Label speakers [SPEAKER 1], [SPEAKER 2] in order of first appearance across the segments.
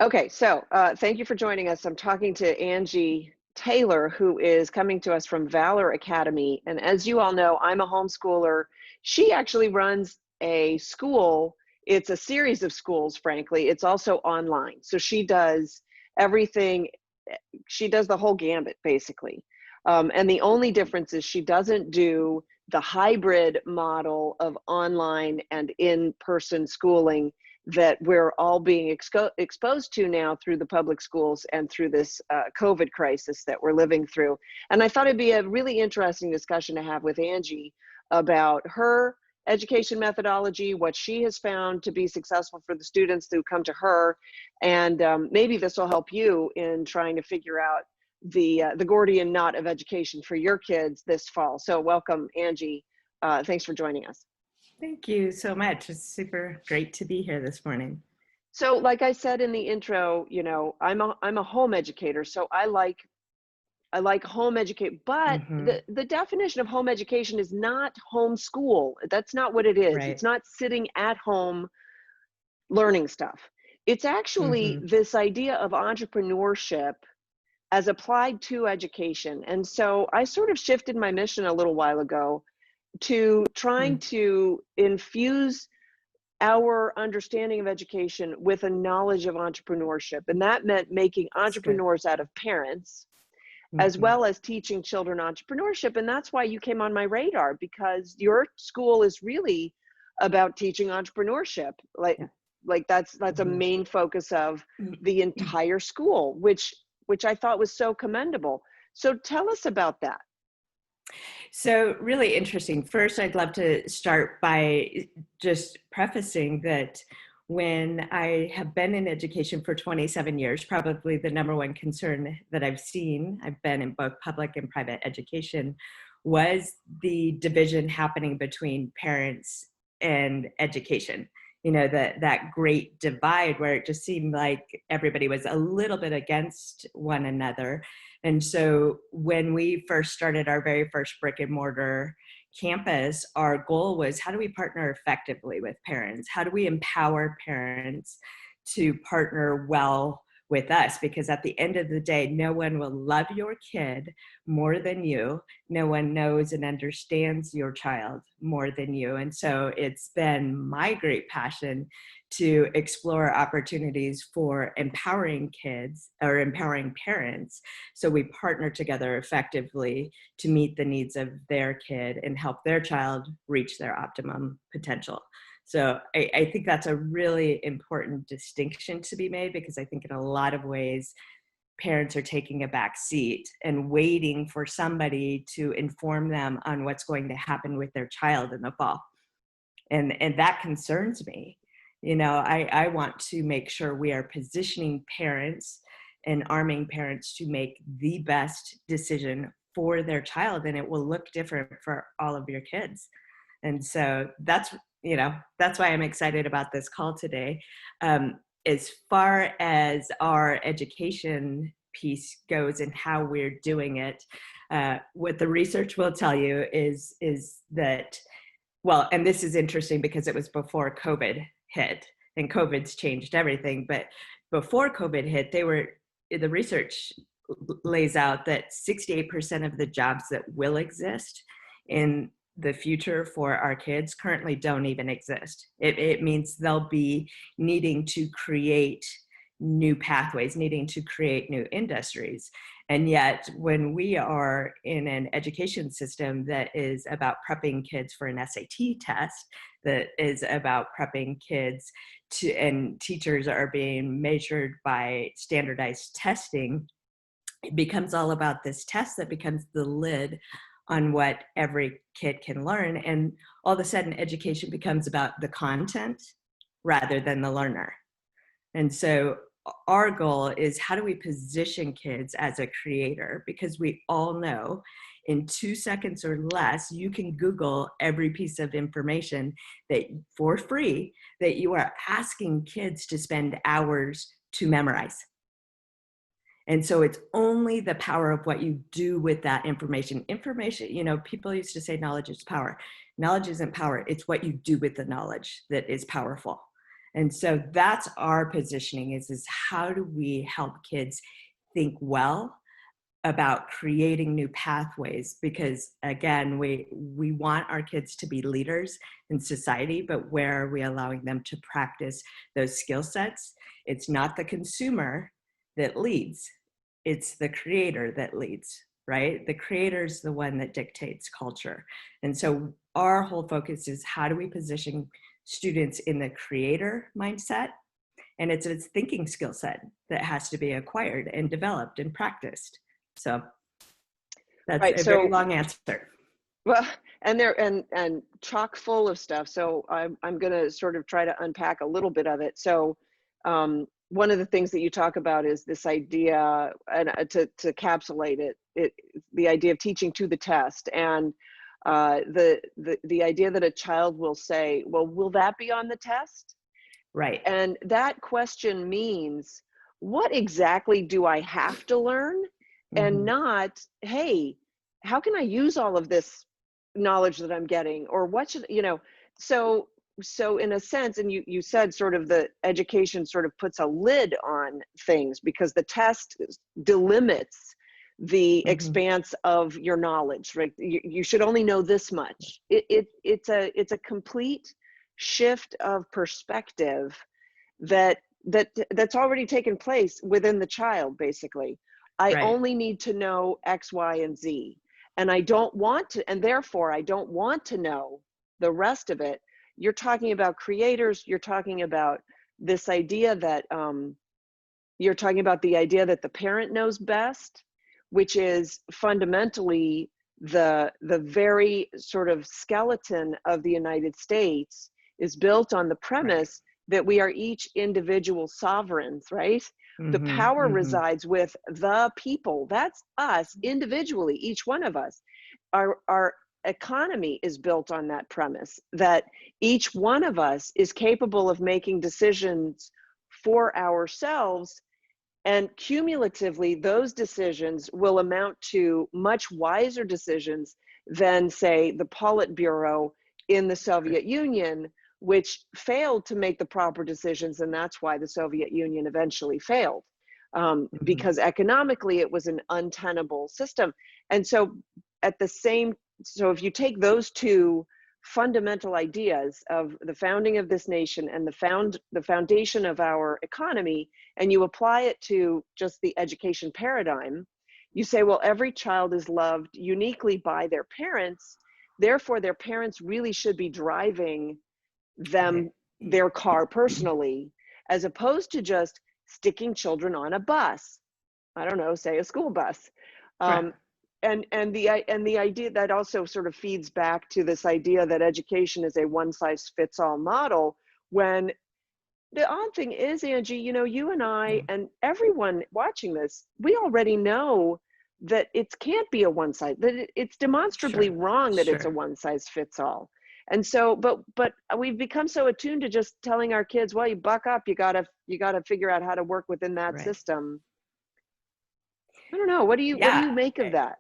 [SPEAKER 1] Okay, so thank you for joining us. I'm talking to Angie Taylor, who is coming to us from Valor Academy. And as you all know, I'm a homeschooler. She actually runs a school. It's a series of schools, frankly. It's also online. So she does everything, she does the whole gambit, basically. And the only difference is she doesn't do the hybrid model of online and in-person schooling that we're all being exposed to now through the public schools and through this COVID crisis that we're living through. And I thought it'd be a really interesting discussion to have with Angie about her education methodology, what she has found to be successful for the students who come to her, and maybe this will help you in trying to figure out the Gordian knot of education for your kids this fall. So welcome, Angie. Thanks for joining us.
[SPEAKER 2] Thank you so much. It's super great to be here this morning.
[SPEAKER 1] So like I said in the intro, you know, I'm a home educator, so I like home educate, but
[SPEAKER 2] Mm-hmm.
[SPEAKER 1] the definition of home education is not homeschool. That's not what it is. It's
[SPEAKER 2] Right.
[SPEAKER 1] not sitting at home learning stuff. It's actually
[SPEAKER 2] Mm-hmm.
[SPEAKER 1] this idea of entrepreneurship as applied to education. And so I sort of shifted my mission a little while ago to trying to infuse our understanding of education with a knowledge of entrepreneurship. And that meant making
[SPEAKER 2] That's good.
[SPEAKER 1] entrepreneurs out of parents, as
[SPEAKER 2] Mm-hmm.
[SPEAKER 1] well as teaching children entrepreneurship. And that's why you came on my radar, because your school is really about teaching entrepreneurship.
[SPEAKER 2] Yeah.
[SPEAKER 1] Like that's a
[SPEAKER 2] Mm-hmm.
[SPEAKER 1] main focus of the entire school, which I thought was so commendable. So tell us about that.
[SPEAKER 2] So really interesting. First, I'd love to start by just prefacing that when I have been in education for 27 years, probably the number one concern that I've been in both public and private education, was the division happening between parents and education. You know, that great divide where it just seemed like everybody was a little bit against one another. And so when we first started our very first brick and mortar campus, our goal was, how do we partner effectively with parents? How do we empower parents to partner well with us? Because at the end of the day, no one will love your kid more than you. No one knows and understands your child more than you. And so it's been my great passion to explore opportunities for empowering kids or empowering parents, so we partner together effectively to meet the needs of their kid and help their child reach their optimum potential. So I think that's a really important distinction to be made, because I think in a lot of ways, parents are taking a back seat and waiting for somebody to inform them on what's going to happen with their child in the fall. And that concerns me. You know, I want to make sure we are positioning parents and arming parents to make the best decision for their child, and it will look different for all of your kids. And so that's why I'm excited about this call today. As far as our education piece goes and how we're doing it, what the research will tell you is that, well, and this is interesting because it was before COVID hit, and COVID's changed everything. But before COVID hit, the research lays out that 68% of the jobs that will exist in the future for our kids currently don't even exist. It means they'll be needing to create new pathways, needing to create new industries. And yet, when we are in an education system that is about prepping kids for an SAT test, that is about prepping kids and teachers are being measured by standardized testing, it becomes all about this test that becomes the lid on what every kid can learn. And all of a sudden, education becomes about the content rather than the learner. And so our goal is, how do we position kids as a creator? Because we all know in 2 seconds or less, you can Google every piece of information that for free that you are asking kids to spend hours to memorize. And so it's only the power of what you do with that information. Information, you know, people used to say knowledge is power. Knowledge isn't power. It's what you do with the knowledge that is powerful. And so that's our positioning is how do we help kids think well about creating new pathways? Because again, we want our kids to be leaders in society, but where are we allowing them to practice those skill sets? It's not the consumer that leads, it's the creator that leads, right? The creator is the one that dictates culture. And so our whole focus is how do we position students in the creator mindset? And it's a thinking skill set that has to be acquired and developed and practiced. So that's
[SPEAKER 1] Right.
[SPEAKER 2] a very long answer.
[SPEAKER 1] Well, and they're and chock full of stuff. So I'm going to sort of try to unpack a little bit of it. So one of the things that you talk about is this idea, and to capsulate it, the idea of teaching to the test, and the idea that a child will say, well, will that be on the test?
[SPEAKER 2] Right.
[SPEAKER 1] And that question means, what exactly do I have to learn? And not, hey, how can I use all of this knowledge that I'm getting? Or what should, so in a sense, and you said sort of the education sort of puts a lid on things because the test delimits the expanse of your knowledge, right? You should only know this much. It's a complete shift of perspective that's already taken place within the child. Basically, I
[SPEAKER 2] Right.
[SPEAKER 1] only need to know X, Y, and Z, and I don't want to, and therefore I don't want to know the rest of it. You're talking about creators. You're talking about this idea that you're talking about the idea that the parent knows best, which is fundamentally the very sort of skeleton of the United States is built on the premise that we are each individual sovereigns, right? The power resides with the people. That's us individually, each one of us. Our economy is built on that premise that each one of us is capable of making decisions for ourselves. And cumulatively, those decisions will amount to much wiser decisions than, say, the Politburo in the Soviet Union, which failed to make the proper decisions. And that's why the Soviet Union eventually failed, because economically it was an untenable system. And so so if you take those two fundamental ideas of the founding of this nation and the foundation of our economy, and you apply it to just the education paradigm, you say, well, every child is loved uniquely by their parents. Therefore, their parents really should be driving them, their car personally, as opposed to just sticking children on a bus. I don't know, say a school bus. And the idea that also sort of feeds back to this idea that education is a one-size-fits-all model, when the odd thing is, Angie, you and I and everyone watching this, we already know that it can't be a one size, that it's demonstrably wrong that it's a one-size-fits-all. And so, but we've become so attuned to just telling our kids, well, you buck up, you gotta figure out how to work within that system. I don't know. What do you make of that?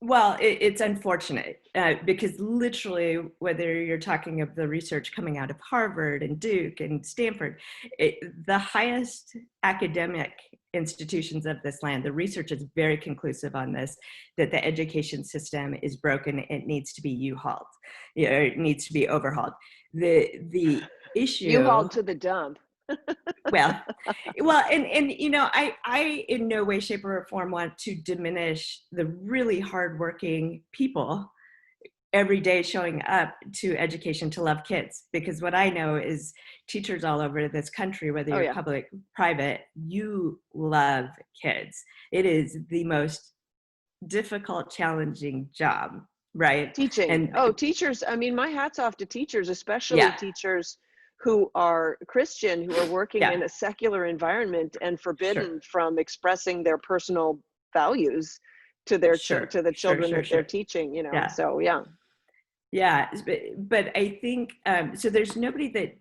[SPEAKER 2] Well, it's unfortunate because literally, whether you're talking of the research coming out of Harvard and Duke and Stanford, the highest academic institutions of this land, the research is very conclusive on this, that the education system is broken. It needs to be U-hauled. It needs to be overhauled. The issue—
[SPEAKER 1] U-hauled to the dump.
[SPEAKER 2] well, and I in no way, shape, or form want to diminish the really hardworking people every day showing up to education to love kids, because what I know is teachers all over this country, whether you're public, private, you love kids. It is the most difficult, challenging job, right?
[SPEAKER 1] Teaching. And teachers, I mean, my hat's off to teachers, especially teachers who are Christian, who are working in a secular environment and forbidden from expressing their personal values to their to the children that they're teaching, So
[SPEAKER 2] but I think so there's nobody that—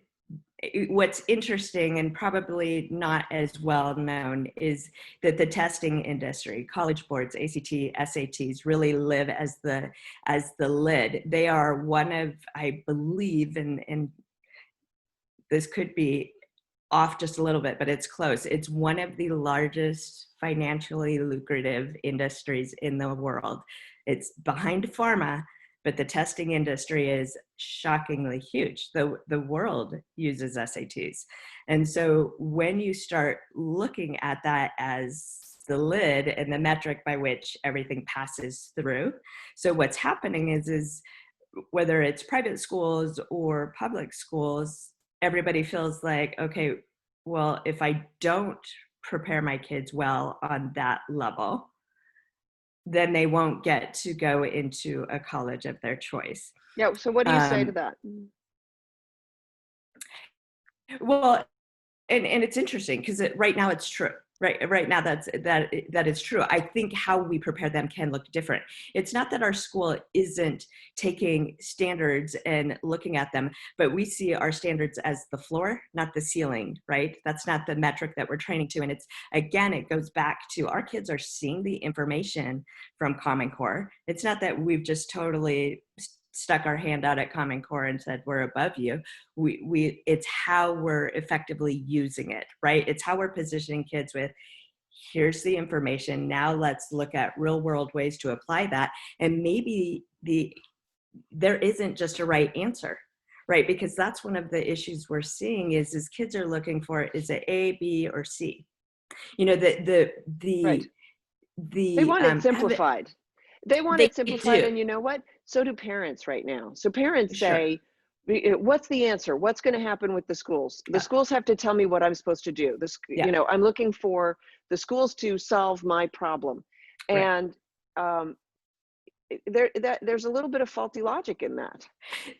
[SPEAKER 2] what's interesting and probably not as well known is that the testing industry, college boards, ACT, SATs, really live as the lid. They are one of, I believe, and this could be off just a little bit, but it's close. It's one of the largest financially lucrative industries in the world. It's behind pharma, but the testing industry is shockingly huge. The world uses SATs. And so when you start looking at that as the lid and the metric by which everything passes through. So what's happening is whether it's private schools or public schools, everybody feels like, okay, well, if I don't prepare my kids well on that level, then they won't get to go into a college of their choice.
[SPEAKER 1] Yeah. So what do you say to that?
[SPEAKER 2] Well, and it's interesting because right now it's true. Right now that is true. I think how we prepare them can look different. It's not that our school isn't taking standards and looking at them, but we see our standards as the floor, not the ceiling, right? That's not the metric that we're training to. And it's, again, it goes back to our kids are seeing the information from Common Core. It's not that we've just totally stuck our hand out at Common Core and said, we're above you. It's how we're effectively using it, right? It's how we're positioning kids with, here's the information. Now let's look at real world ways to apply that. And maybe there isn't just a right answer, right? Because that's one of the issues we're seeing is kids are looking for, is it A, B, or C? You know,
[SPEAKER 1] Right. They want it simplified. They want it simplified. And you know what? So do parents right now. So parents say, what's the answer? What's going to happen with the schools? The schools have to tell me what I'm supposed to do. You know, I'm looking for the schools to solve my problem. And there's a little bit of faulty logic in that.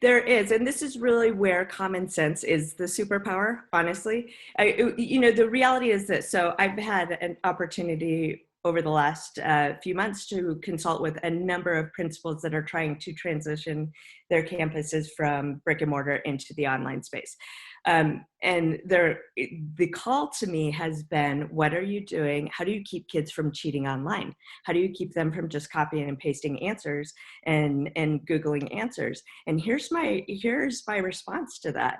[SPEAKER 2] There is, and this is really where common sense is the superpower, honestly. You know, the reality is that, so I've had an opportunity over the last few months to consult with a number of principals that are trying to transition their campuses from brick and mortar into the online space. And the call to me has been, what are you doing? How do you keep kids from cheating online? How do you keep them from just copying and pasting answers and Googling answers? And here's my response to that.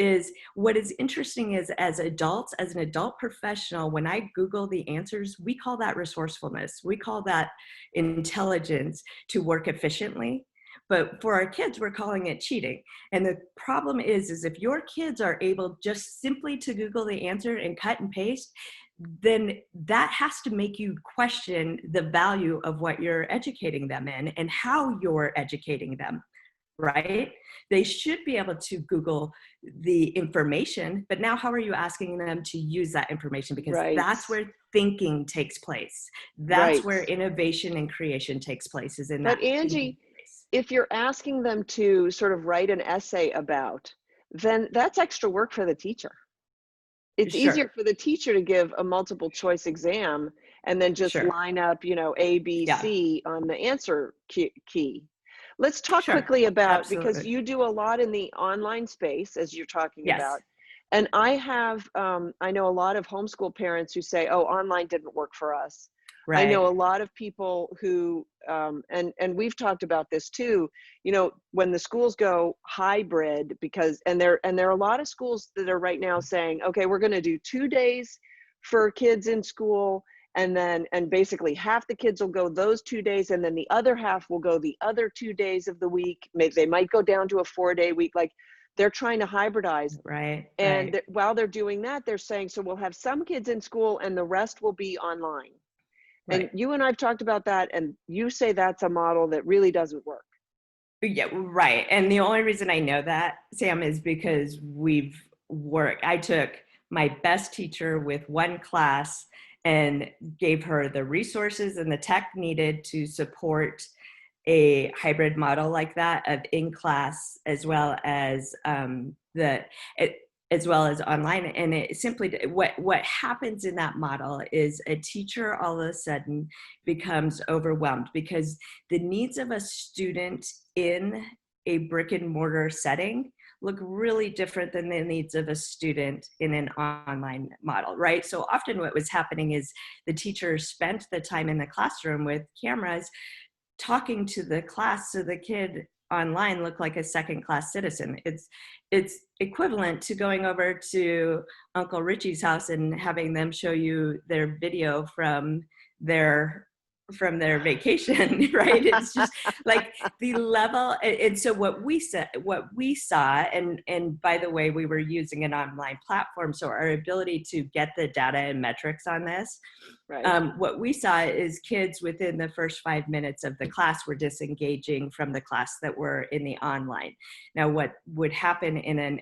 [SPEAKER 2] Is what is interesting is as adults, as an adult professional, when I Google the answers, we call that resourcefulness. We call that intelligence to work efficiently. But for our kids, we're calling it cheating. And the problem is if your kids are able just simply to Google the answer and cut and paste, then that has to make you question the value of what you're educating them in and how you're educating them. Right? They should be able to Google the information, but now how are you asking them to use that information? Because that's where thinking takes place. That's where innovation and creation takes place, is in that.
[SPEAKER 1] But Angie, if you're asking them to sort of write an essay about, then that's extra work for the teacher. It's easier for the teacher to give a multiple choice exam and then just line up, you know, A, B, C on the answer key. Let's talk quickly about, because you do a lot in the online space, as you're talking about. And I know a lot of homeschool parents who say, oh, online didn't work for us. I know a lot of people who, and we've talked about this too, you know, when the schools go hybrid, because, and there are a lot of schools that are right now saying, okay, we're going to do 2 days for kids in school. And basically half the kids will go those 2 days, and then the other half will go the other 2 days of the week. Maybe they might go down to a 4-day week. Like, they're trying to hybridize. And while they're doing that, they're saying, so we'll have some kids in school and the rest will be online. And you and I've talked about that, and you say that's a model that really doesn't work.
[SPEAKER 2] Yeah, right. And the only reason I know that, Sam, is because I took my best teacher with one class and gave her the resources and the tech needed to support a hybrid model like that of in-class as well as as well as online. And it simply, what happens in that model is a teacher all of a sudden becomes overwhelmed because the needs of a student in a brick and mortar setting look really different than the needs of a student in an online model, right? So often what was happening is the teacher spent the time in the classroom with cameras talking to the class so the kid online look like a second-class citizen. It's equivalent to going over to Uncle Richie's house and having them show you their video from their vacation, right? It's just like the level. And so what we saw, and by the way, we were using an online platform, so our ability to get the data and metrics on this,
[SPEAKER 1] Right.
[SPEAKER 2] what we saw is kids within the first 5 minutes of the class were disengaging from the class that were in the online. Now, what would happen in an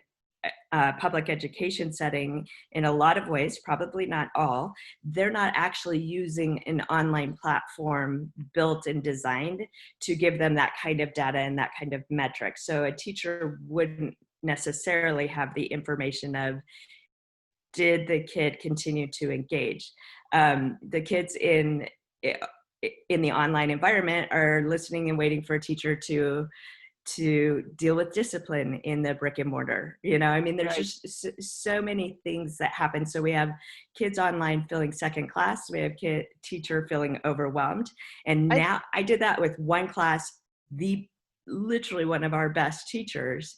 [SPEAKER 2] public education setting in a lot of ways, probably not all, they're not actually using an online platform built and designed to give them that kind of data and that kind of metric. So a teacher wouldn't necessarily have the information of, did the kid continue to engage? The kids in the online environment are listening and waiting for a teacher to deal with discipline in the brick and mortar. I mean, there's
[SPEAKER 1] Right.
[SPEAKER 2] just so many things that happen. So we have kids online feeling second class. We have teacher feeling overwhelmed. And
[SPEAKER 1] I
[SPEAKER 2] now I did that with one class, literally one of our best teachers.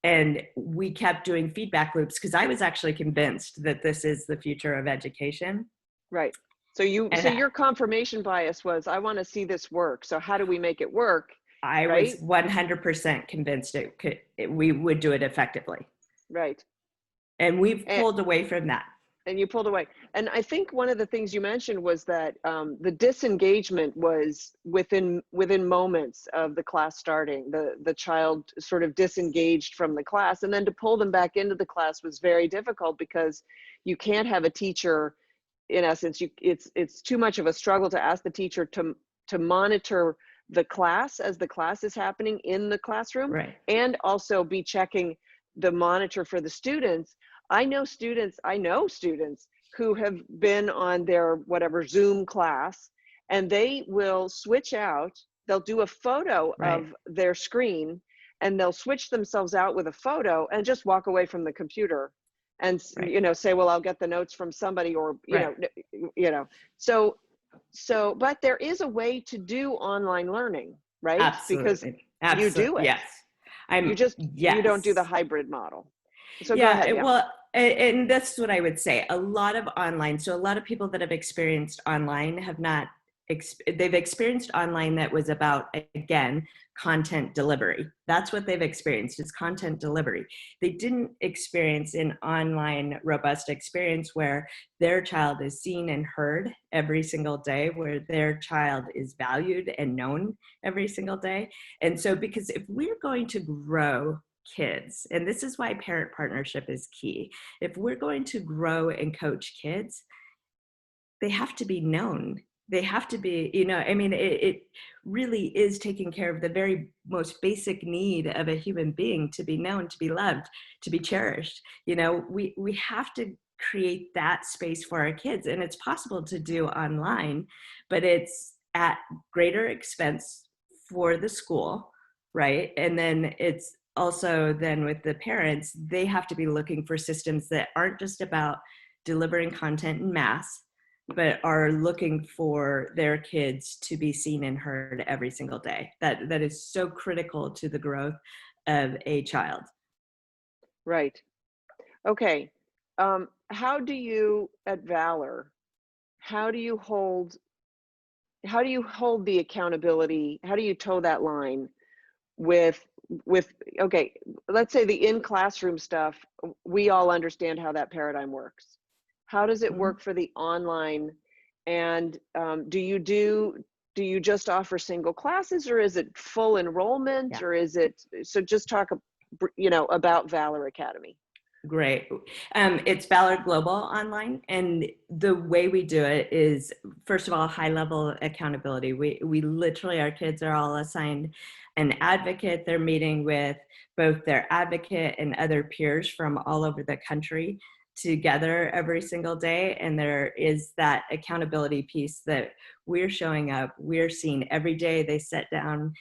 [SPEAKER 2] And we kept doing feedback loops because I was actually convinced that this is the future of education.
[SPEAKER 1] Right. So
[SPEAKER 2] And
[SPEAKER 1] your confirmation bias was, I want to see this work. So how do we make it work?
[SPEAKER 2] I was
[SPEAKER 1] Right.
[SPEAKER 2] 100% convinced we would do it effectively.
[SPEAKER 1] Right.
[SPEAKER 2] And we've
[SPEAKER 1] And,
[SPEAKER 2] pulled away from that.
[SPEAKER 1] and you pulled away. And I think one of the things you mentioned was that the disengagement was within moments of the class starting. The child sort of disengaged from the class, and then to pull them back into the class was very difficult because you can't have a teacher. In essence, it's too much of a struggle to ask the teacher to monitor the class as the class is happening in the classroom,
[SPEAKER 2] Right.
[SPEAKER 1] and also be checking the monitor for the students. I know students who have been on their whatever Zoom class, and they will switch out. They'll do a photo
[SPEAKER 2] Right.
[SPEAKER 1] of their screen, and they'll switch themselves out with a photo and just walk away from the computer and
[SPEAKER 2] Right.
[SPEAKER 1] say, well, I'll get the notes from somebody, or
[SPEAKER 2] Right.
[SPEAKER 1] so but there is a way to do online learning, right? Because
[SPEAKER 2] Absolutely.
[SPEAKER 1] you
[SPEAKER 2] Absolutely.
[SPEAKER 1] do it.
[SPEAKER 2] Yes.
[SPEAKER 1] You don't do the
[SPEAKER 2] Yes.
[SPEAKER 1] hybrid model. So go
[SPEAKER 2] Yeah.
[SPEAKER 1] ahead. Yeah.
[SPEAKER 2] Well, and that's what I would say. A lot of online. So a lot of people that have experienced online have not, they've experienced online that was about, again, content delivery. That's what they've experienced, is content delivery. They didn't experience an online robust experience where their child is seen and heard every single day, where their child is valued and known every single day. And so, because if we're going to grow kids, and this is why parent partnership is key, if we're going to grow and coach kids, they have to be known. They have to be, I mean, it really is taking care of the very most basic need of a human being, to be known, to be loved, to be cherished. We have to create that space for our kids, and it's possible to do online, but it's at greater expense for the school, right? And then it's also then with the parents, they have to be looking for systems that aren't just about delivering content in mass, but are looking for their kids to be seen and heard every single day. That is so critical to the growth of a child.
[SPEAKER 1] Right. Okay. How do you at Valor, how do you hold the accountability? How do you toe that line with okay, let's say the in classroom stuff, we all understand how that paradigm works. How does it
[SPEAKER 2] Mhm.
[SPEAKER 1] work for the online? And do you just offer single classes, or is it full enrollment,
[SPEAKER 2] Yeah.
[SPEAKER 1] or is it, so just talk about Valor Academy.
[SPEAKER 2] Great. It's Valor Global online, and the way we do it is, first of all, high level accountability. We literally, our kids are all assigned an advocate. They're meeting with both their advocate and other peers from all over the country together every single day. And there is that accountability piece that we're showing up, we're seeing every day. They sit down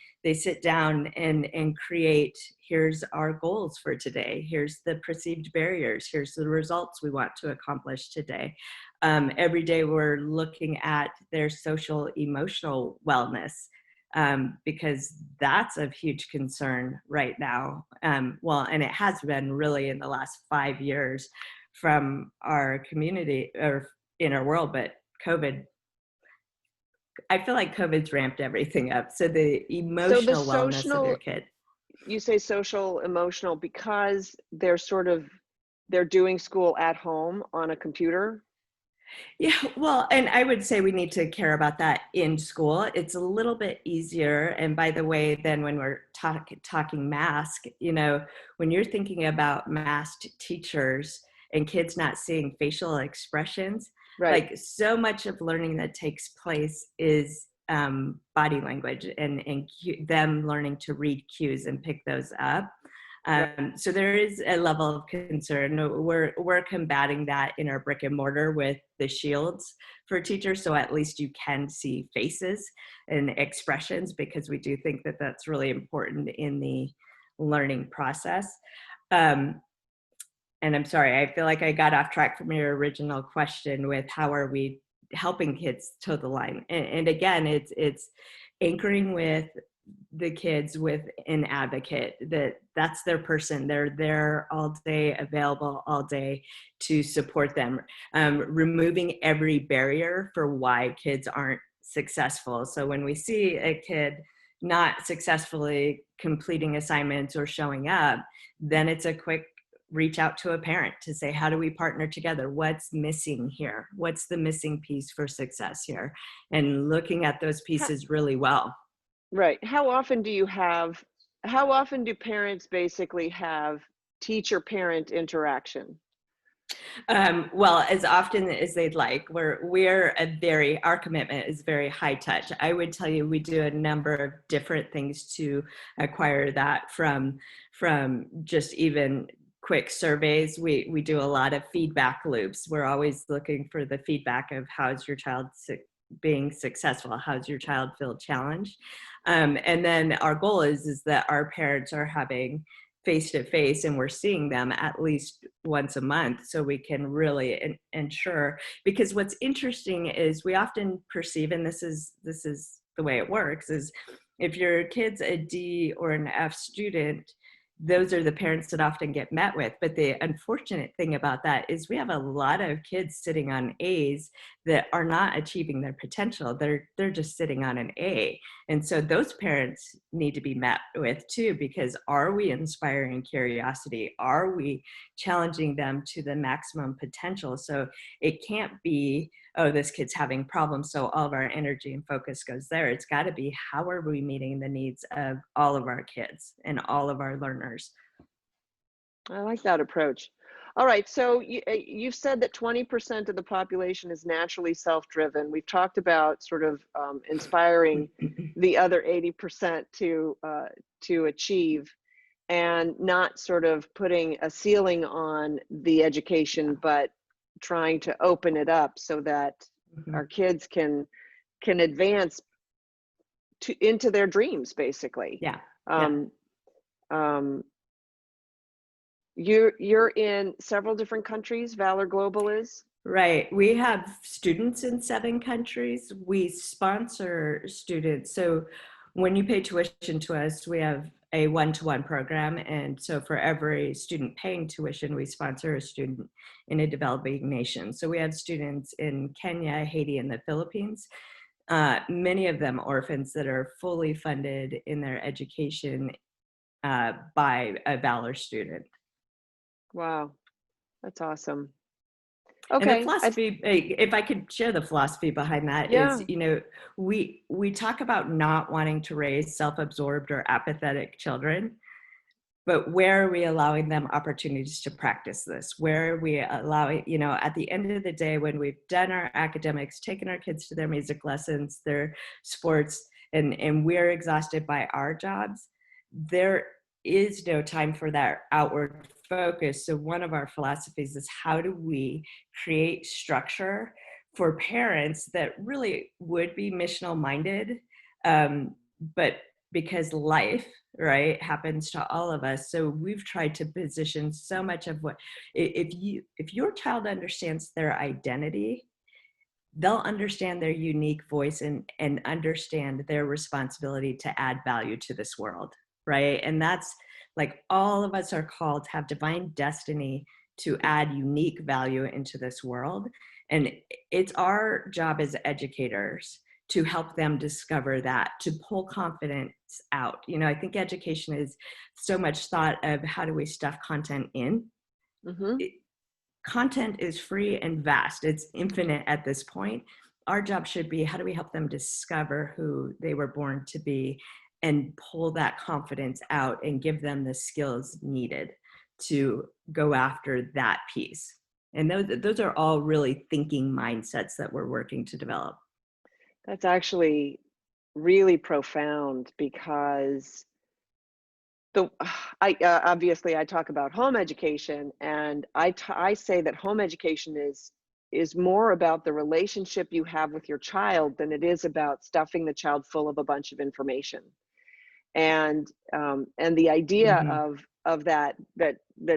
[SPEAKER 2] and create, here's our goals for today, here's the perceived barriers, here's the results we want to accomplish today. Every day we're looking at their social emotional wellness. because that's of huge concern right now. Well, and it has been really in the last 5 years from our community or in our world, but COVID, I feel like COVID's ramped everything up. So the
[SPEAKER 1] So the
[SPEAKER 2] emotional wellness of your
[SPEAKER 1] social,
[SPEAKER 2] kid.
[SPEAKER 1] you say social, emotional, because they're doing school at home on a computer.
[SPEAKER 2] Yeah, well, and I would say we need to care about that in school. It's a little bit easier. And by the way, then when we're talking mask, when you're thinking about masked teachers and kids not seeing facial expressions,
[SPEAKER 1] Right.
[SPEAKER 2] like so much of learning that takes place is body language and them learning to read cues and pick those up.
[SPEAKER 1] Right.
[SPEAKER 2] So there is a level of concern. We're combating that in our brick and mortar with the shields for teachers, so at least you can see faces and expressions, because we do think that that's really important in the learning process. And I'm sorry, I feel like I got off track from your original question with how are we helping kids toe the line. And again, it's anchoring with the kids with an advocate that's their person. They're there all day, available all day to support them, removing every barrier for why kids aren't successful. So when we see a kid not successfully completing assignments or showing up, then it's a quick reach out to a parent to say, how do we partner together? What's missing here? What's the missing piece for success here? And looking at those pieces really well.
[SPEAKER 1] Right. How often do parents basically have teacher-parent interaction?
[SPEAKER 2] Well, as often as they'd like. Our commitment is very high touch. I would tell you, we do a number of different things to acquire that from just even quick surveys. We do a lot of feedback loops. We're always looking for the feedback of how's your child being successful, how's your child feel challenged, and then our goal is that our parents are having face to face and we're seeing them at least once a month, so we can really ensure. Because what's interesting is we often perceive, and this is the way it works, is if your kid's a D or an F student, those are the parents that often get met with. But the unfortunate thing about that is we have a lot of kids sitting on A's that are not achieving their potential. They're just sitting on an A. And so those parents need to be met with too, because are we inspiring curiosity? Are we challenging them to the maximum potential? So it can't be, oh, this kid's having problems, so all of our energy and focus goes there. It's got to be, how are we meeting the needs of all of our kids and all of our learners?
[SPEAKER 1] I like that approach. All right, so you've said that 20% of the population is naturally self-driven. We've talked about sort of inspiring the other 80% to achieve, and not sort of putting a ceiling on the education, but trying to open it up so that our kids can advance into their dreams, basically.
[SPEAKER 2] Yeah.
[SPEAKER 1] Um, um, you're in several different countries, Valor Global is?
[SPEAKER 2] Right. We have students in 7 countries. We sponsor students. So when you pay tuition to us, we have a one-to-one program. And so for every student paying tuition, we sponsor a student in a developing nation. So we have students in Kenya, Haiti, and the Philippines. Many of them orphans that are fully funded in their education by a Valor student.
[SPEAKER 1] Wow, that's awesome.
[SPEAKER 2] And the
[SPEAKER 1] Okay,
[SPEAKER 2] philosophy, if I could share the philosophy behind that,
[SPEAKER 1] yeah,
[SPEAKER 2] is, we talk about not wanting to raise self-absorbed or apathetic children, but where are we allowing them opportunities to practice this? Where are we allowing, at the end of the day, when we've done our academics, taken our kids to their music lessons, their sports, and we're exhausted by our jobs, there is no time for that outward focus. So one of our philosophies is, how do we create structure for parents that really would be missional minded, but because life, right, happens to all of us. So we've tried to position so much of what, if your child understands their identity, they'll understand their unique voice and understand their responsibility to add value to this world, right? And that's like, all of us are called to have divine destiny to add unique value into this world. And it's our job as educators to help them discover that, to pull confidence out. You know, I think education is so much thought of how do we stuff content in.
[SPEAKER 1] Mm-hmm.
[SPEAKER 2] Content is free and vast. It's infinite at this point. Our job should be, how do we help them discover who they were born to be and pull that confidence out and give them the skills needed to go after that piece. And those are all really thinking mindsets that we're working to develop.
[SPEAKER 1] That's actually really profound, because I obviously I talk about home education, and I say that home education is more about the relationship you have with your child than it is about stuffing the child full of a bunch of information. And the idea
[SPEAKER 2] Mm-hmm.
[SPEAKER 1] of that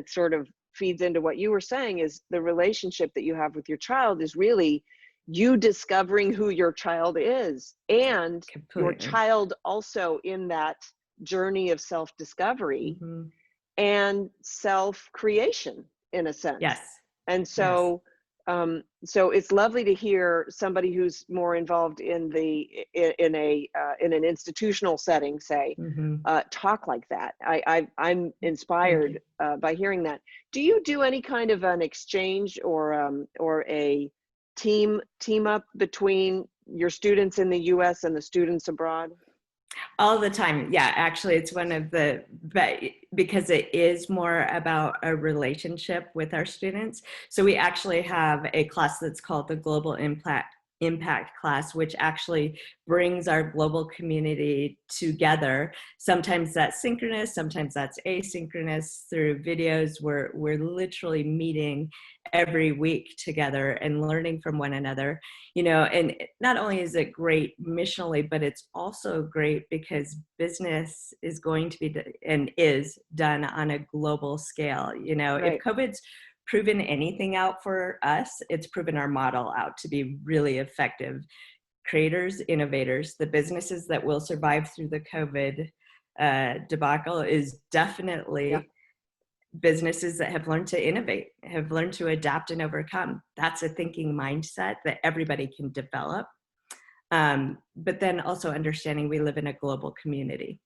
[SPEAKER 1] sort of feeds into what you were saying, is the relationship that you have with your child is really you discovering who your child is, and your
[SPEAKER 2] Completely.
[SPEAKER 1] child also in that journey of self-discovery
[SPEAKER 2] Mm-hmm.
[SPEAKER 1] and self-creation, in a sense.
[SPEAKER 2] Yes.
[SPEAKER 1] And
[SPEAKER 2] Yes.
[SPEAKER 1] so it's lovely to hear somebody who's more involved in in an institutional setting, say,
[SPEAKER 2] Mm-hmm.
[SPEAKER 1] talk like that. I'm
[SPEAKER 2] Thank you.
[SPEAKER 1] inspired by hearing that. Do you do any kind of an exchange or a team up between your students in the U.S. and the students abroad?
[SPEAKER 2] All the time. Yeah, actually, it's one of the, but because it is more about a relationship with our students. So we actually have a class that's called the Global Impact class, which actually brings our global community together. Sometimes that's synchronous, sometimes that's asynchronous through videos. We're literally meeting every week together and learning from one another. You know, and not only is it great missionally, but it's also great because business is going to be and is done on a global scale. You know, if
[SPEAKER 1] Right.
[SPEAKER 2] COVID's proven anything out for us, it's proven our model out to be really effective. Creators, innovators, the businesses that will survive through the COVID debacle is
[SPEAKER 1] Yeah.
[SPEAKER 2] definitely businesses that have learned to innovate, have learned to adapt and overcome. That's a thinking mindset that everybody can develop. But then also understanding we live in a global community.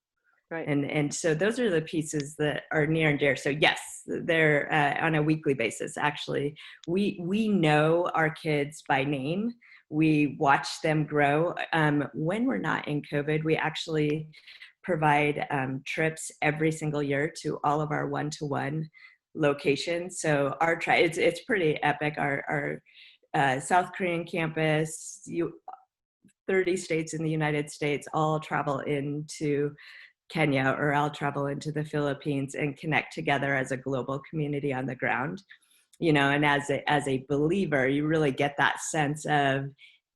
[SPEAKER 1] Right.
[SPEAKER 2] And so those are the pieces that are near and dear. So yes, they're on a weekly basis. Actually, we know our kids by name. We watch them grow. When we're not in COVID, we actually provide trips every single year to all of our one-to-one locations. So our it's pretty epic. Our South Korean campus, 30 states in the United States, all travel into Kenya, or I'll travel into the Philippines and connect together as a global community on the ground. You know, and as a believer, you really get that sense of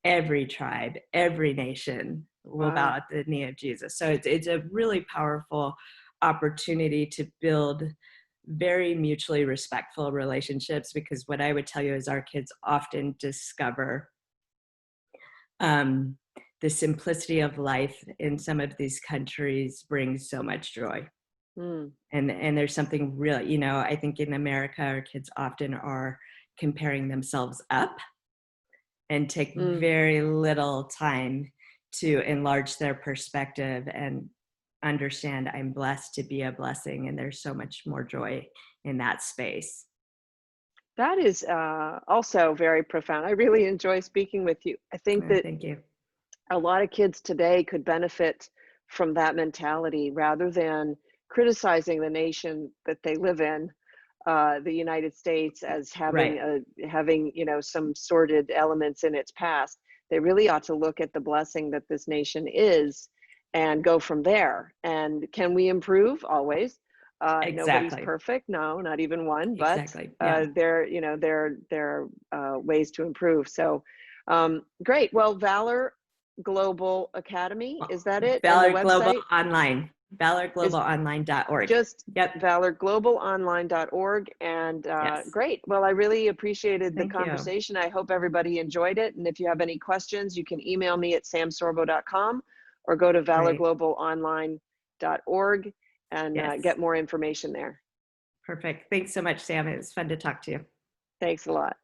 [SPEAKER 2] every tribe, every nation will bow
[SPEAKER 1] Wow.
[SPEAKER 2] at the knee of Jesus. So it's a really powerful opportunity to build very mutually respectful relationships, because what I would tell you is our kids often discover um, the simplicity of life in some of these countries brings so much joy.
[SPEAKER 1] Mm.
[SPEAKER 2] And there's something really, you know, I think in America, our kids often are comparing themselves up and take
[SPEAKER 1] Mm.
[SPEAKER 2] very little time to enlarge their perspective and understand I'm blessed to be a blessing. And there's so much more joy in that space.
[SPEAKER 1] That is also very profound. I really enjoy speaking with you. I think that
[SPEAKER 2] Thank you.
[SPEAKER 1] a lot of kids today could benefit from that mentality, rather than criticizing the nation that they live in, the United States, as
[SPEAKER 2] Right.
[SPEAKER 1] having some sordid elements in its past. They really ought to look at the blessing that this nation is, and go from there. And can we improve? Always. Nobody's
[SPEAKER 2] Exactly.
[SPEAKER 1] perfect, no, not even one. But
[SPEAKER 2] Exactly. Yeah.
[SPEAKER 1] there are ways to improve. So great. Well, Valor Global Academy, is that it? And the
[SPEAKER 2] Valor Global
[SPEAKER 1] website?
[SPEAKER 2] Online.
[SPEAKER 1] Is
[SPEAKER 2] valorglobalonline.org.
[SPEAKER 1] just
[SPEAKER 2] Yep.
[SPEAKER 1] valorglobalonline.org. And
[SPEAKER 2] Yes.
[SPEAKER 1] great. Well, I really appreciated the
[SPEAKER 2] Thank you.
[SPEAKER 1] conversation. I hope everybody enjoyed it. And if you have any questions, you can email me at samsorbo.com or go to
[SPEAKER 2] Great.
[SPEAKER 1] valorglobalonline.org and
[SPEAKER 2] Yes.
[SPEAKER 1] get more information there.
[SPEAKER 2] Perfect. Thanks so much, Sam. It was fun to talk to you.
[SPEAKER 1] Thanks a lot.